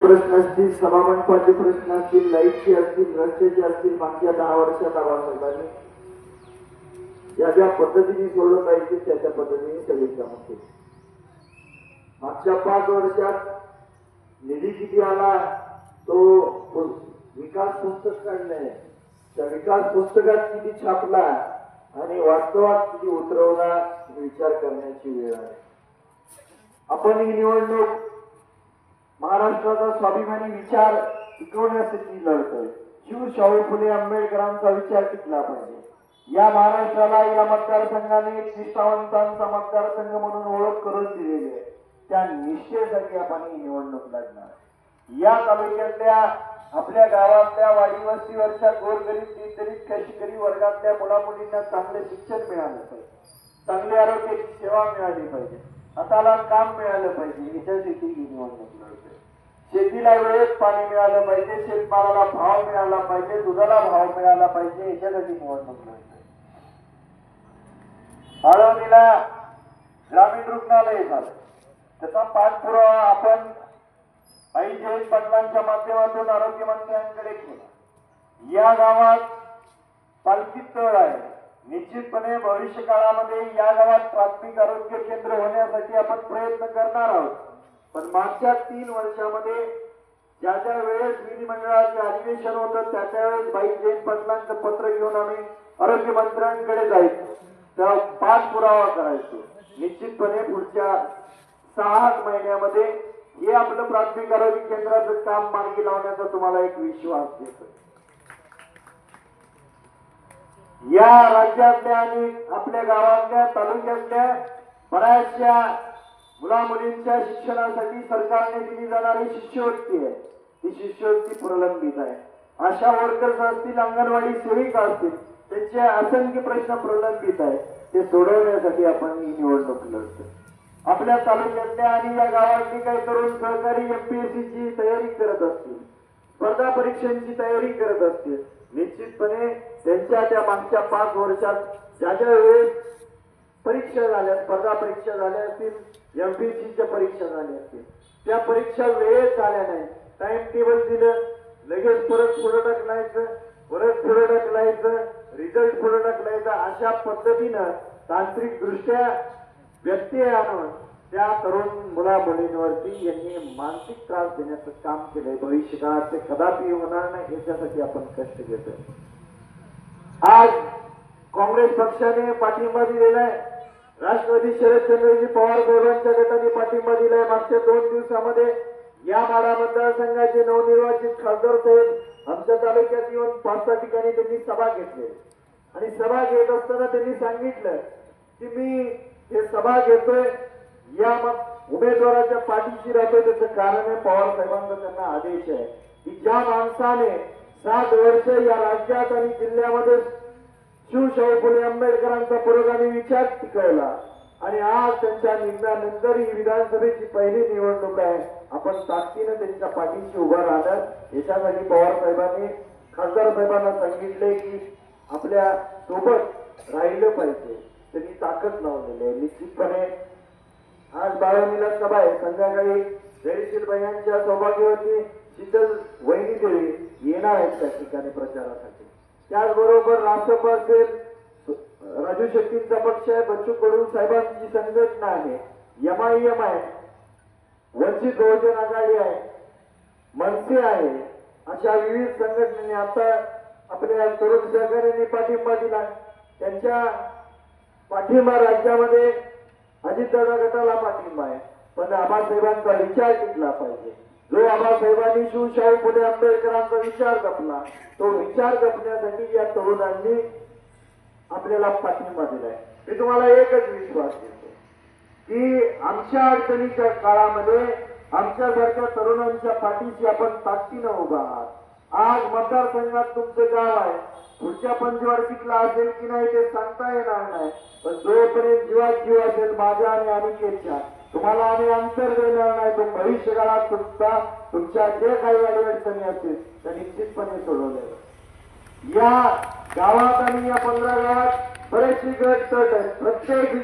प्रश्न असतील, सभामंडपाचे प्रश्न असतील, लाईटचे असतील, रस्त्याचे असतील, मागच्या 10 वर्षात आबासाहेबांनी ज्या ज्या पद्धतीने सोडवता येईल त्या पद्धतीने सगळी कामं केली. मागच्या 5 वर्षात निधी किती आला तो विकास पुस्तक काढलंय, त्या विकास पुस्तकात किती छापला आणि वास्तवात किती उतरवला विचार करण्याची वेळ आहे. आपण ही निवडणूक महाराष्ट्राचा स्वाभिमानी विचार टिकवण्यासाठी लढतोय. शिव शाहू फुले आंबेडकरांचा विचार टिकला पाहिजे. या महाराष्ट्राला या मतदारसंघाने निष्ठावंतांचा मतदारसंघ म्हणून ओळख करून दिलेली आहे. त्या निष्ठेसाठी आपण ही निवडणूक लढणार. या तालुक्यातल्या आपल्या गावातल्या वाडी वस्तीवरच्या गोरगरीब दलित शेतकरी वर्गातल्या मुलामुलींना चांगले शिक्षण मिळालं पाहिजे, चांगली आरोग्याची सेवा मिळाली पाहिजे, हाताला काम मिळालं पाहिजे. याच्यासाठी ही निवडणूक लढतोय. शेतीला वेळेत पाणी मिळालं पाहिजे, शेतमालाला भाव मिळाला पाहिजे, दुधाला भाव मिळाला पाहिजे. याच्यासाठी निवडणूक लढतोय. आळवणीला ग्रामीण रुग्णालय झालं, त्याचा पाठपुरावा आपण आई जयंत पाटलांच्या माध्यमातून आरोग्यमंत्र्यांकडे केला. या गावात पालखी तळ आहे. निश्चितपणे भविष्य काळामध्ये या गावात प्राथमिक आरोग्य केंद्र होण्यासाठी आपण प्रयत्न करणार आहोत. पण मागच्या 3 वर्षामध्ये ज्या ज्या वेळेस विधिमंडळाचे अधिवेशन होतं त्या वेळेस बाई जयंत पाटलांचं पत्र घेऊन आम्ही आरोग्यमंत्र्यांकडे जायचो, त्या पाठपुरावा करायचो. निश्चितपणे पुढच्या 6 महिन्यामध्ये हे आपलं प्राथमिक आरोग्य केंद्राचं काम मार्गी लावण्याचा तुम्हाला एक विश्वास देतो. या राज्यातल्या आणि आपल्या गावातल्या तालुक्यातल्या बऱ्याचशा मुला मुलींच्या शिक्षणासाठी सरकारने दिली जाणारी शिष्यवृत्ती आहे, ती शिष्यवृत्ती प्रलंबित आहे. आशा वर्कर्स असतील, अंगणवाडी सेविका असतील, त्यांचे असंख्य प्रश्न प्रलंबित आहेत. ते सोडवण्यासाठी आपण ही निवडणूक लढतो. आपल्या तालुक्यातल्या आणि या गावातली काही तरुण सहकारी एमपीएससीची तयारी करत असतील, स्पर्धा परीक्षांची तयारी करत असतील, निश्चितपणे त्यांच्या त्या मागच्या 5 वर्षात ज्या ज्या वेळेस परीक्षा झाल्या, स्पर्धा परीक्षा झाल्या असतील, एमपीएससीच्या परीक्षा झाल्या असतील, त्या परीक्षा वेळेत झाल्या नाही. टाइम टेबल दिलं, लगेच परत पुढे ढकलायचं, परत पुढे ढकलायचं, रिझल्ट पुढे ढकलायचा. अशा पद्धतीनं तांत्रिक दृष्ट्या व्यत्यय आणून त्या तरुण मुला मुलींवरती यांनी मानसिक त्रास देण्याचं काम केलंय. भविष्य काळात ते कदापि होणार नाही याच्यासाठी आपण कष्ट घेतोय. आज काँग्रेस पक्षाने पाठिंबा दिलेला आहे, राष्ट्रवादी शरदचंद्रजी पवार साहेबांच्या गटाने पाठिंबा दिलाय. मागच्या 2 दिवसामध्ये या माढा मतदारसंघाचे नवनिर्वाचित खासदार साहेब आमच्या तालुक्यात येऊन 5-6 ठिकाणी त्यांनी सभा घेतली आणि सभा घेत असताना त्यांनी सांगितलं की मी हे सभा घेतोय, या उमेदवाराच्या पाठीशी राहतोय. त्याचं कारण आहे पवार साहेबांचा त्यांना आदेश आहे की ज्या माणसाने 7 वर्ष या राज्यात आणि जिल्ह्यामध्ये शिव शाहू फुले आंबेडकरांचा पुरोगामी विचार टिकवला आणि आज त्यांच्या निधनानंतर ही विधानसभेची पहिली निवडणूक आहे, आपण ताकदीनं त्यांच्या पाठीशी उभा राहणार. याच्यासाठी पवार साहेबांनी खासदार साहेबांना सांगितले की आपल्या सोबत राहिलं पाहिजे. त्यांनी ताकद लावलेली आहे. निश्चितपणे आज बाळवणीला सभा आहे, संध्याकाळी जयशील भैयांच्या सौभाग्यवती शीतल वहिनी देवी येणार आहेत त्या ठिकाणी प्रचारासाठी. त्याचबरोबर राष्ट्रपती असेल, राजू शेट्टींचा पक्ष आहे, बच्चू कडू साहेबांची संघटना आहे, MIM आहे, वंचित बहुजन आघाडी आहे, मनसे आहे, अशा विविध संघटनेने आता आपल्या तरुण सहकार्याने पाठिंबा दिला. त्यांच्या पाठिंबा राज्यामध्ये अजितदादा गटाला पाठिंबा आहे. पण आबासाहेबांचा विचार टिकला पाहिजे. जो आबासाहेबांनी शिव शाहू फुले आंबेडकरांचा विचार जपला, तो विचार जपण्यासाठी या तरुणांनी आपल्याला पाठिंबा दिलाय. मी तुम्हाला एकच विश्वास देतो की आमच्या अडचणीच्या काळामध्ये आमच्यासारख्या तरुणांच्या पाठीशी आपण ताकदीनं उभा आहात. आज मतदारसंघात तुमचं गाव आहे, पुढच्या पंचवार्षिकला असेल की नाही ते सांगता येणार नाही, पण जोपर्यंत जीवात जीव असेल माझ्या आणि अनिकेतच्या, तुम्हाला आम्ही अंतर देणार नाही. तो भविष्य काळात तुमच्या जे काही अडचणी असतील त्या निश्चितपणे सोडवल्या. या गावात आणि या 15 गावात बरेचसे गट तट आहेत. प्रत्येक